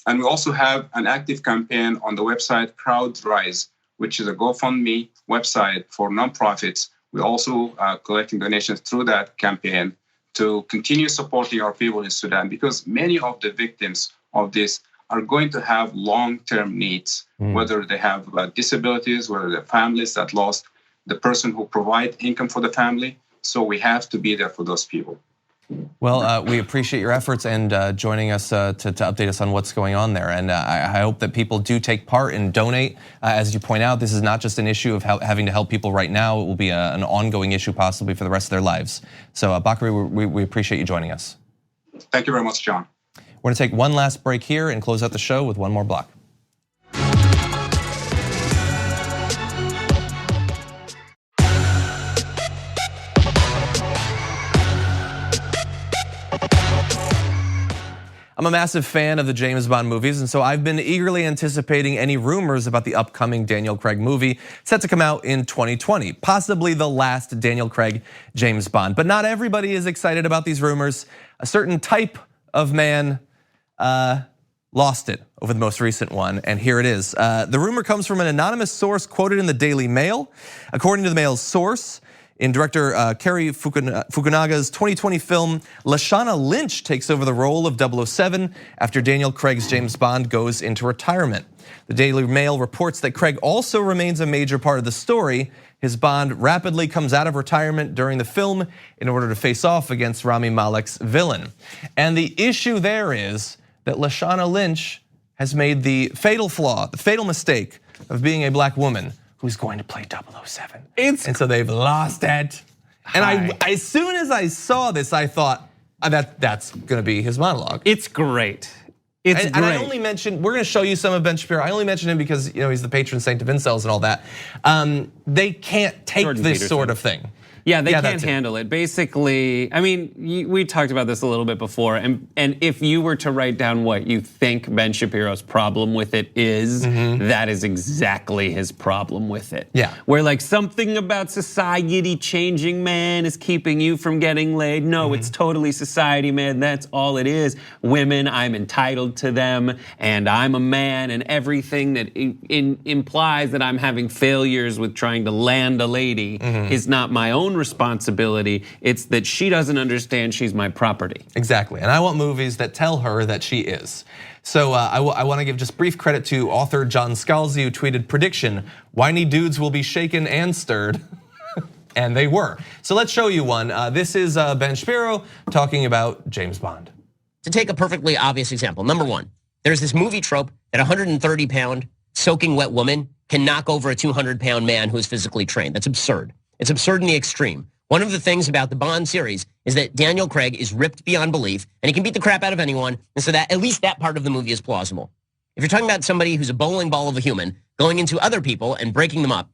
And we also have an active campaign on the website CrowdRise, which is a GoFundMe website for nonprofits. We're also collecting donations through that campaign to continue supporting our people in Sudan, because many of the victims of this are going to have long-term needs, whether they have disabilities, whether they're families that lost the person who provide income for the family. So we have to be there for those people. Well, we appreciate your efforts and joining us to update us on what's going on there. And I hope that people do take part and donate. As you point out, this is not just an issue of having to help people right now. It will be an ongoing issue possibly for the rest of their lives. So Bakri, we appreciate you joining us. Thank you very much, John. We're gonna take one last break here and close out the show with one more block. I'm a massive fan of the James Bond movies, and so I've been eagerly anticipating any rumors about the upcoming Daniel Craig movie set to come out in 2020, possibly the last Daniel Craig James Bond. But not everybody is excited about these rumors. A certain type of man lost it over the most recent one, and here it is. The rumor comes from an anonymous source quoted in the Daily Mail. According to the Mail's source, in director Cary Fukunaga's 2020 film, Lashana Lynch takes over the role of 007 after Daniel Craig's James Bond goes into retirement. The Daily Mail reports that Craig also remains a major part of the story. His Bond rapidly comes out of retirement during the film in order to face off against Rami Malek's villain. And the issue there is that Lashana Lynch has made the fatal flaw, the fatal mistake of being a black woman who's going to play 007. And so they've lost it. And as soon as I saw this, I thought that's gonna be his monologue. It's great. It's great. And I only mentioned, we're gonna show you some of Ben Shapiro. I only mentioned him because he's the patron saint of incels and all that. They can't take Jordan this Peterson. sort of thing. Yeah, they can't handle it. Basically, I mean, we talked about this a little bit before, and if you were to write down what you think Ben Shapiro's problem with it is, that is exactly his problem with it. Yeah. Where like something about society changing, man, is keeping you from getting laid. No, it's totally society, man, that's all it is. Women, I'm entitled to them, and I'm a man, and everything that implies that I'm having failures with trying to land a lady is not my own responsibility. It's that she doesn't understand she's my property. Exactly, and I want movies that tell her that she is. So I want to give just brief credit to author John Scalzi, who tweeted, "Prediction: whiny dudes will be shaken and stirred." And they were. So let's show you one. This is Ben Shapiro talking about James Bond. To take a perfectly obvious example, number one, there's this movie trope that a 130-pound soaking wet woman can knock over a 200-pound man who is physically trained. That's absurd. It's absurd in the extreme. One of the things about the Bond series is that Daniel Craig is ripped beyond belief, and he can beat the crap out of anyone, and so that at least that part of the movie is plausible. If you're talking about somebody who's a bowling ball of a human going into other people and breaking them up,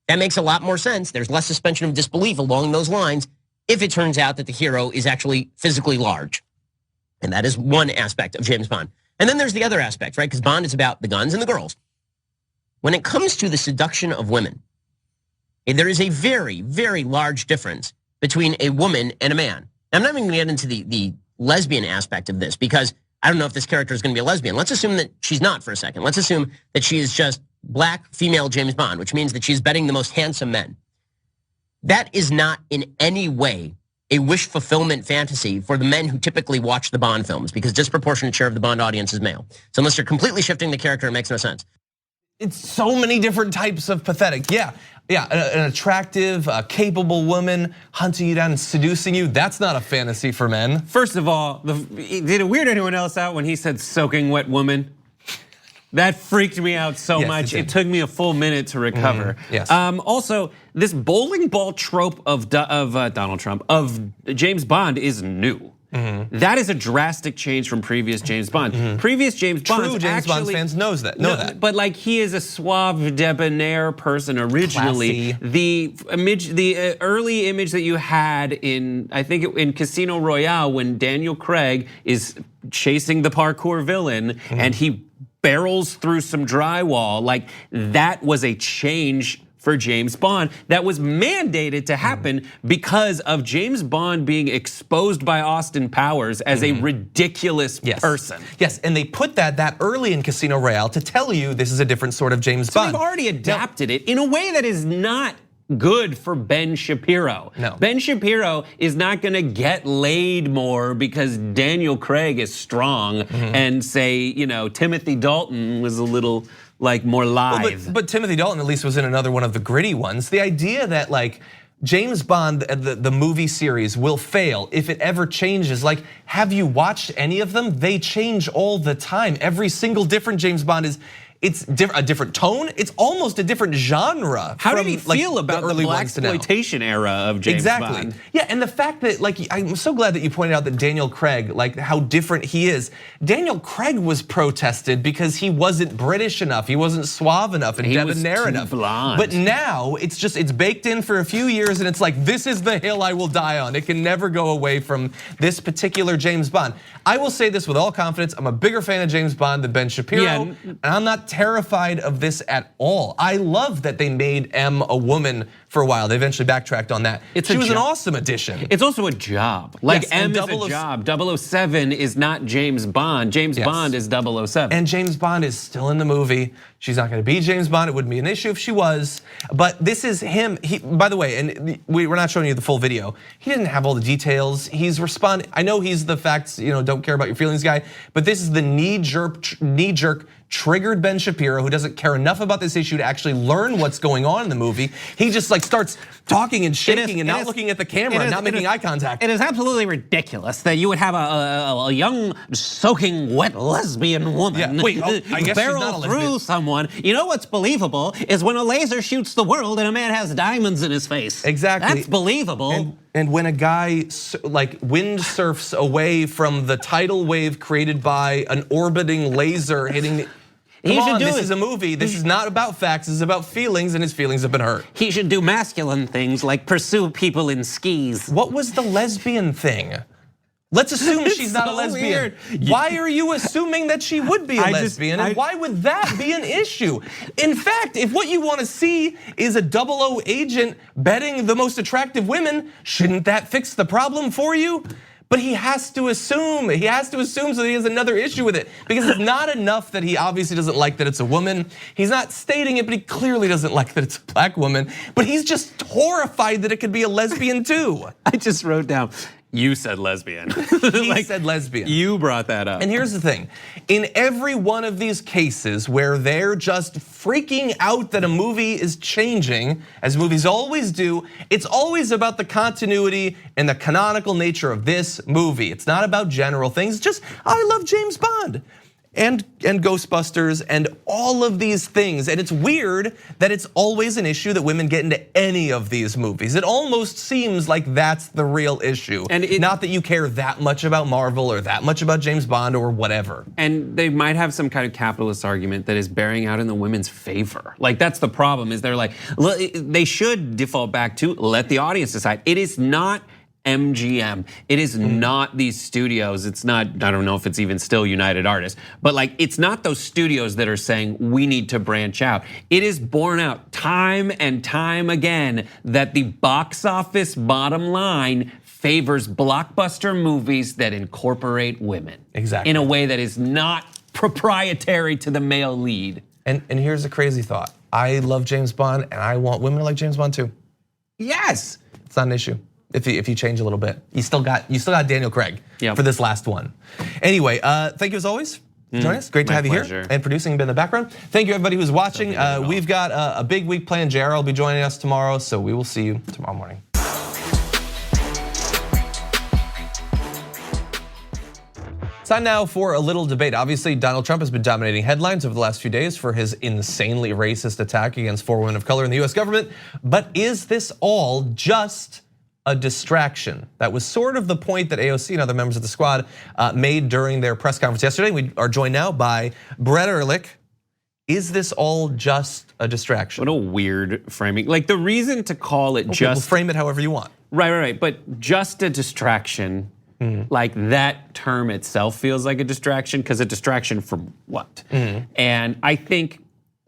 that makes a lot more sense. There's less suspension of disbelief along those lines if it turns out that the hero is actually physically large. And that is one aspect of James Bond. And then there's the other aspect, right? Because Bond is about the guns and the girls. When it comes to the seduction of women, there is a very, very large difference between a woman and a man. I'm not even gonna get into the lesbian aspect of this because I don't know if this character is gonna be a lesbian. Let's assume that she's not for a second. Let's assume that she is just black female James Bond, which means that she's betting the most handsome men. That is not in any way a wish fulfillment fantasy for the men who typically watch the Bond films, because disproportionate share of the Bond audience is male. So unless you're completely shifting the character, it makes no sense. It's so many different types of pathetic. Yeah, an attractive, capable woman hunting you down and seducing you, that's not a fantasy for men. First of all, did it weird anyone else out when he said soaking wet woman? That freaked me out so much. It took me a full minute to recover. Yes. Also, this bowling ball trope of Donald Trump, of James Bond, is new. That is a drastic change from previous James Bond. Previous James Bond, True James Bond fans know that. But like, he is a suave, debonair person originally. Classy. The early image that you had in, I think in Casino Royale, when Daniel Craig is chasing the parkour villain and he barrels through some drywall, like, that was a change for James Bond that was mandated to happen because of James Bond being exposed by Austin Powers as a ridiculous person. Yes, and they put that early in Casino Royale to tell you this is a different sort of James Bond. They've already adapted it in a way that is not good for Ben Shapiro. No. Ben Shapiro is not gonna get laid more because Daniel Craig is strong and say, Timothy Dalton was a little like more live. But Timothy Dalton at least was in another one of the gritty ones. The idea that like James Bond, the movie series, will fail if it ever changes. Like, have you watched any of them? They change all the time. Every single different James Bond it's a different tone. It's almost a different genre. How did he feel about the blaxploitation era of James Bond? Yeah, and the fact that, like, I'm so glad that you pointed out that Daniel Craig, like how different he is. Daniel Craig was protested because he wasn't British enough. He wasn't suave enough and debonair enough. Blonde. But now it's baked in for a few years, and it's like, this is the hill I will die on. It can never go away from this particular James Bond. I will say this with all confidence. I'm a bigger fan of James Bond than Ben Shapiro, and I'm not terrified of this at all. I love that they made M a woman for a while. They eventually backtracked on that. She was an awesome addition. It's also a job. Like, yes, M is a job. 007 is not James Bond. James Bond is 007. And James Bond is still in the movie. She's not gonna be James Bond. It wouldn't be an issue if she was. But this is him. By the way, and we're not showing you the full video. He didn't have all the details. He's responding. I know he's the facts, don't care about your feelings guy. But this is the knee-jerk triggered Ben Shapiro, who doesn't care enough about this issue to actually learn what's going on in the movie. He just like starts talking and shaking and not looking at the camera and not making eye contact. It is absolutely ridiculous that you would have a young, soaking wet lesbian woman barrel through someone. You know what's believable is when a laser shoots the world and a man has diamonds in his face. Exactly. That's believable. And when a guy like wind surfs away from the tidal wave created by an orbiting laser hitting the, this is a movie. This is not about facts. This is about feelings, and his feelings have been hurt. He should do masculine things like pursue people in skis. What was the lesbian thing? Let's assume she's not a lesbian. Weird. Why are you assuming that she would be a lesbian? And why would that be an issue? In fact, if what you want to see is a 00 agent betting the most attractive women, shouldn't that fix the problem for you? But he has to assume so that he has another issue with it. Because it's not enough that he obviously doesn't like that it's a woman. He's not stating it, but he clearly doesn't like that it's a black woman. But he's just horrified that it could be a lesbian too. I just wrote down, you said lesbian. He said lesbian. You brought that up. And here's the thing. In every one of these cases where they're just freaking out that a movie is changing, as movies always do, it's always about the continuity and the canonical nature of this movie. It's not about general things, just I love James Bond. And Ghostbusters and all of these things. And it's weird that it's always an issue that women get into any of these movies. It almost seems like that's the real issue. And not that you care that much about Marvel or that much about James Bond or whatever. And they might have some kind of capitalist argument that is bearing out in the women's favor. Like, that's the problem, is they're like, they should default back to let the audience decide. It is not MGM. It is not these studios. It's not, I don't know if it's even still United Artists, but like, it's not those studios that are saying we need to branch out. It is borne out time and time again that the box office bottom line favors blockbuster movies that incorporate women. Exactly. In a way that is not proprietary to the male lead. And here's a crazy thought. I love James Bond, and I want women to like James Bond too. Yes. It's not an issue if you change a little bit. You still got Daniel Craig for this last one. Anyway, thank you as always. Join us. Great to have you here and producing a bit in the background. Thank you everybody who's watching. We've got a big week planned. JR will be joining us tomorrow, so we will see you tomorrow morning. It's time now for a little debate. Obviously, Donald Trump has been dominating headlines over the last few days for his insanely racist attack against 4 women of color in the US government. But is this all just a distraction? That was sort of the point that AOC and other members of the squad made during their press conference yesterday. We are joined now by Brett Erlich. Is this all just a distraction? What a weird framing. Like the reason to call it just. We'll frame it however you want. Right. But just a distraction. Like that term itself feels like a distraction, because a distraction from what? And I think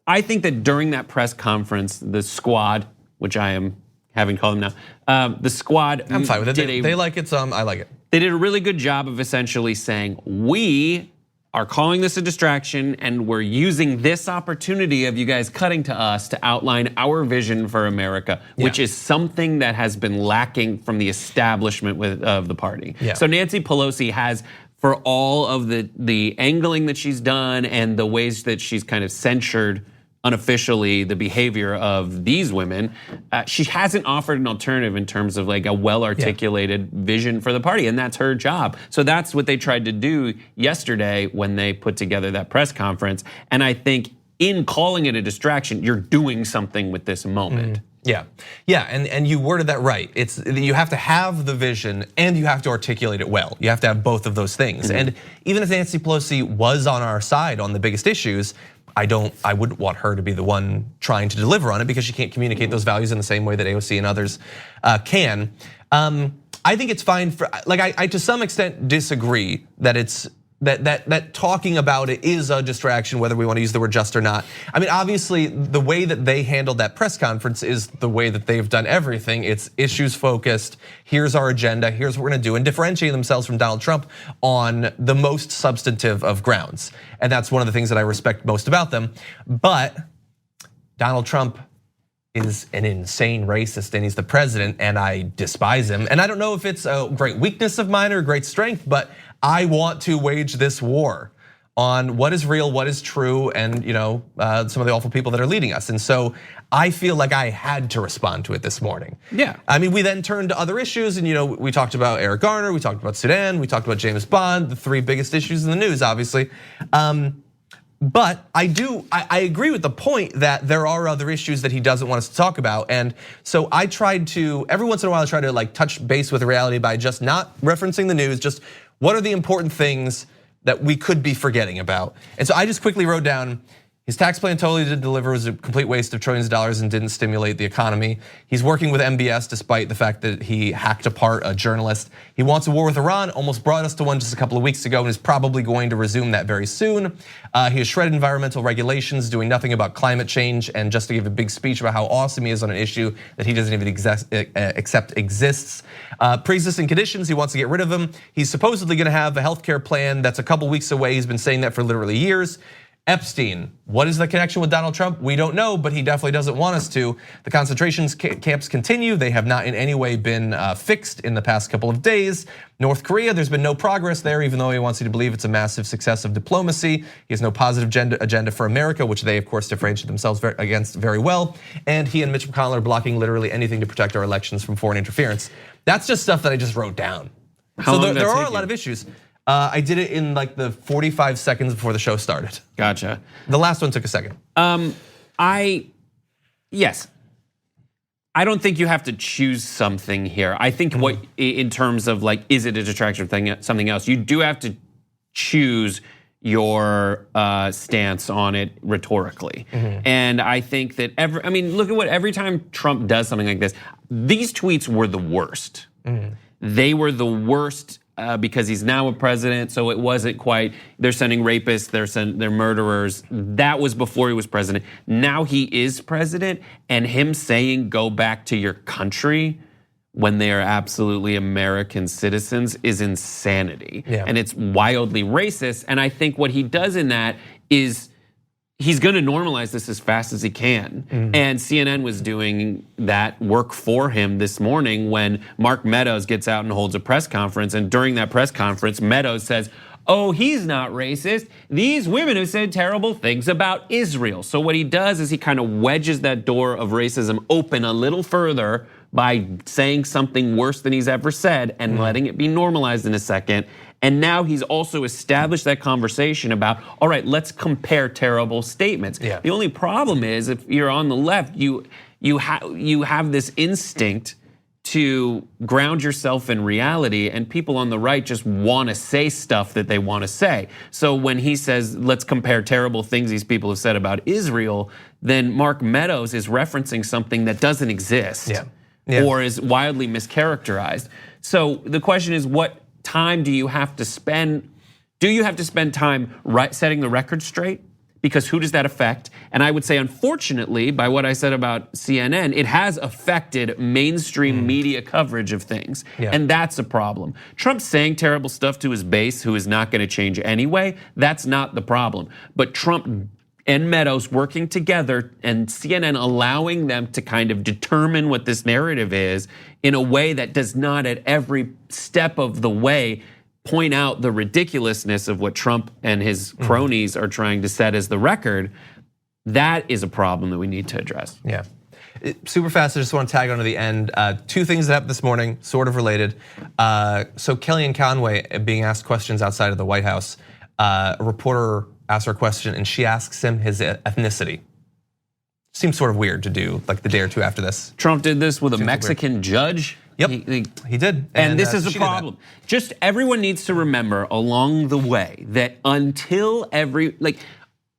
that during that press conference, the squad, which I am having called them now, the squad. I'm fine with it. They like it, I like it. They did a really good job of essentially saying, we are calling this a distraction, and we're using this opportunity of you guys cutting to us to outline our vision for America, which is something that has been lacking from the establishment of the party. So Nancy Pelosi has, for all of the angling that she's done and the ways that she's kind of censured unofficially the behavior of these women, she hasn't offered an alternative in terms of like a well-articulated vision for the party, and that's her job. So that's what they tried to do yesterday when they put together that press conference. And I think in calling it a distraction, you're doing something with this moment. Yeah, and you worded that right. It's you have to have the vision and you have to articulate it well. You have to have both of those things. And even if Nancy Pelosi was on our side on the biggest issues, I wouldn't want her to be the one trying to deliver on it, because she can't communicate those values in the same way that AOC and others can. I think it's fine for, like, I to some extent disagree that it's that talking about it is a distraction, whether we want to use the word just or not. I mean, obviously, the way that they handled that press conference is the way that they've done everything. It's issues focused. Here's our agenda. Here's what we're going to do, and differentiate themselves from Donald Trump on the most substantive of grounds. And that's one of the things that I respect most about them. But Donald Trump is an insane racist, and he's the president, and I despise him. And I don't know if it's a great weakness of mine or a great strength, but I want to wage this war on what is real, what is true, and some of the awful people that are leading us. And so I feel like I had to respond to it this morning. I mean, we then turned to other issues, and we talked about Eric Garner, we talked about Sudan, we talked about James Bond, the 3 biggest issues in the news, obviously. But I agree with the point that there are other issues that he doesn't want us to talk about. And so I tried to, every once in a while, I try to like touch base with reality by just not referencing the news, just what are the important things that we could be forgetting about. And so I just quickly wrote down, his tax plan totally didn't deliver, was a complete waste of trillions of dollars and didn't stimulate the economy. He's working with MBS despite the fact that he hacked apart a journalist. He wants a war with Iran, almost brought us to one just a couple of weeks ago, and is probably going to resume that very soon. He has shredded environmental regulations, doing nothing about climate change, and just to give a big speech about how awesome he is on an issue that he doesn't even accept exists. Pre-existing conditions, he wants to get rid of them. He's supposedly gonna have a healthcare plan that's a couple weeks away. He's been saying that for literally years. Epstein, what is the connection with Donald Trump? We don't know, but he definitely doesn't want us to. The concentration camps continue. They have not in any way been fixed in the past couple of days. North Korea, there's been no progress there, even though he wants you to believe it's a massive success of diplomacy. He has no positive agenda for America, which they of course differentiate themselves against very well. And he and Mitch McConnell are blocking literally anything to protect our elections from foreign interference. That's just stuff that I just wrote down. So there are a lot of issues. I did it in like the 45 seconds before the show started. Gotcha. The last one took a second. Yes. I don't think you have to choose something here. I think what, in terms of like, is it a distraction or something else? You do have to choose your stance on it rhetorically. And I think that look at every time Trump does something like this, these tweets were the worst. They were the worst because he's now a president, so it wasn't quite, they're sending rapists, they're murderers. That was before he was president. Now he is president, and him saying go back to your country when they are absolutely American citizens is insanity. And it's wildly racist. And I think what he does in that is he's going to normalize this as fast as he can. And CNN was doing that work for him this morning when Mark Meadows gets out and holds a press conference. And during that press conference, Meadows says, oh, he's not racist. These women have said terrible things about Israel. So what he does is he kind of wedges that door of racism open a little further by saying something worse than he's ever said and letting it be normalized in a second. And now he's also established that conversation about, all right, let's compare terrible statements. Yeah. The only problem is if you're on the left, you have this instinct to ground yourself in reality, and people on the right just want to say stuff that they want to say. So when he says, let's compare terrible things these people have said about Israel, then Mark Meadows is referencing something that doesn't exist or is wildly mischaracterized. So the question is, what time do you have to spend? Do you have to spend time setting the record straight? Because who does that affect? And I would say, unfortunately, by what I said about CNN, it has affected mainstream media coverage of things. And that's a problem. Trump saying terrible stuff to his base, who is not going to change anyway, that's not the problem. But Trump and Meadows working together and CNN allowing them to kind of determine what this narrative is in a way that does not at every step of the way point out the ridiculousness of what Trump and his cronies are trying to set as the record, that is a problem that we need to address. Yeah. Super fast, I just want to tag on to the end. Two things that happened this morning, sort of related. So Kellyanne Conway being asked questions outside of the White House. A reporter asks her a question and she asks him his ethnicity. Seems sort of weird to do like the day or two after this. Trump did this with a Mexican judge. Yep, he did. And this is a problem. Just everyone needs to remember along the way that until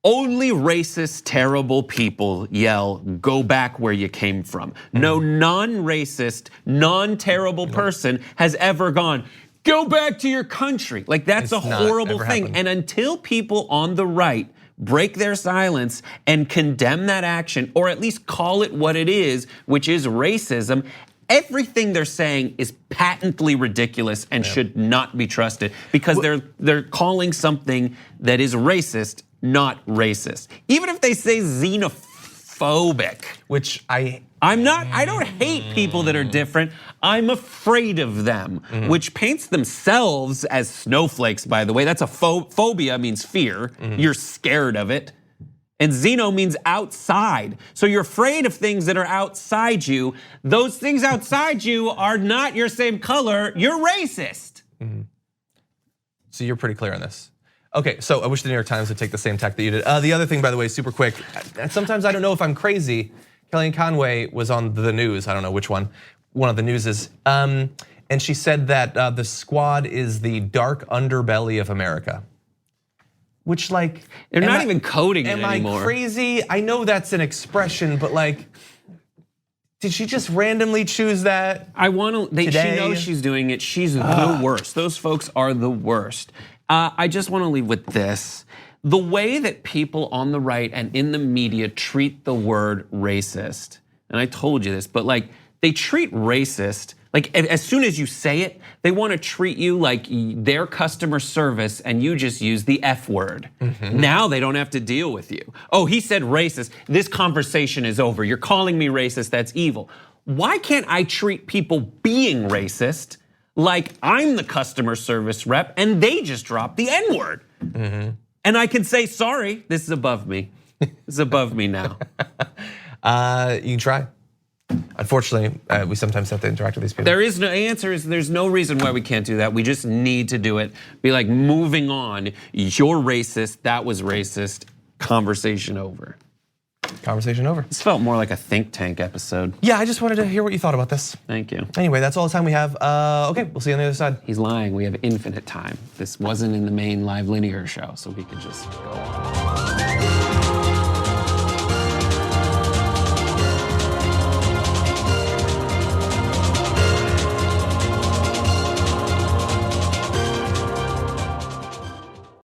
only racist, terrible people yell, go back where you came from. No non-racist, non-terrible person has ever gone, go back to your country. Like that's a horrible thing. And until people on the right break their silence and condemn that action, or at least call it what it is, which is racism, everything they're saying is patently ridiculous and should not be trusted because they're calling something that is racist not racist. Even if they say xenophobic, which I don't hate people that are different. I'm afraid of them, which paints themselves as snowflakes, by the way. That's a phobia, means fear. You're scared of it. And xeno means outside. So you're afraid of things that are outside you. Those things outside you are not your same color. You're racist. So you're pretty clear on this. Okay, so I wish the New York Times would take the same tack that you did. The other thing, by the way, super quick. Sometimes I don't know if I'm crazy. Kellyanne Conway was on the news. I don't know which one of the newses. And she said that the squad is the dark underbelly of America. Which they're not even coding it anymore. Am I crazy? I know that's an expression, but did she just randomly choose that? She knows she's doing it. She's the worst. Those folks are the worst. I just want to leave with this. The way that people on the right and in the media treat the word racist, and I told you this, but they treat racist, as soon as you say it, they want to treat you like their customer service and you just use the F word. Now they don't have to deal with you. Oh, he said racist. This conversation is over. You're calling me racist. That's evil. Why can't I treat people being racist like I'm the customer service rep and they just dropped the N word? And I can say, sorry, this is above me. This is above me now. You can try. Unfortunately, we sometimes have to interact with these people. There is no answer. There's no reason why we can't do that. We just need to do it. Be like, moving on. You're racist. That was racist. Conversation over. Conversation over. This felt more like a think tank episode. Yeah, I just wanted to hear what you thought about this. Thank you. Anyway, that's all the time we have. Okay, we'll see you on the other side. He's lying. We have infinite time. This wasn't in the main live linear show, so we could just go on.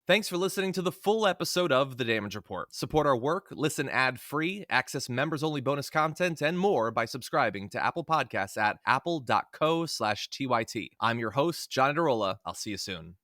Thanks for listening to the full episode of The Damage Report. Support our work, listen ad-free, access members-only bonus content, and more by subscribing to Apple Podcasts at apple.co/TYT. I'm your host, John Adarola. I'll see you soon.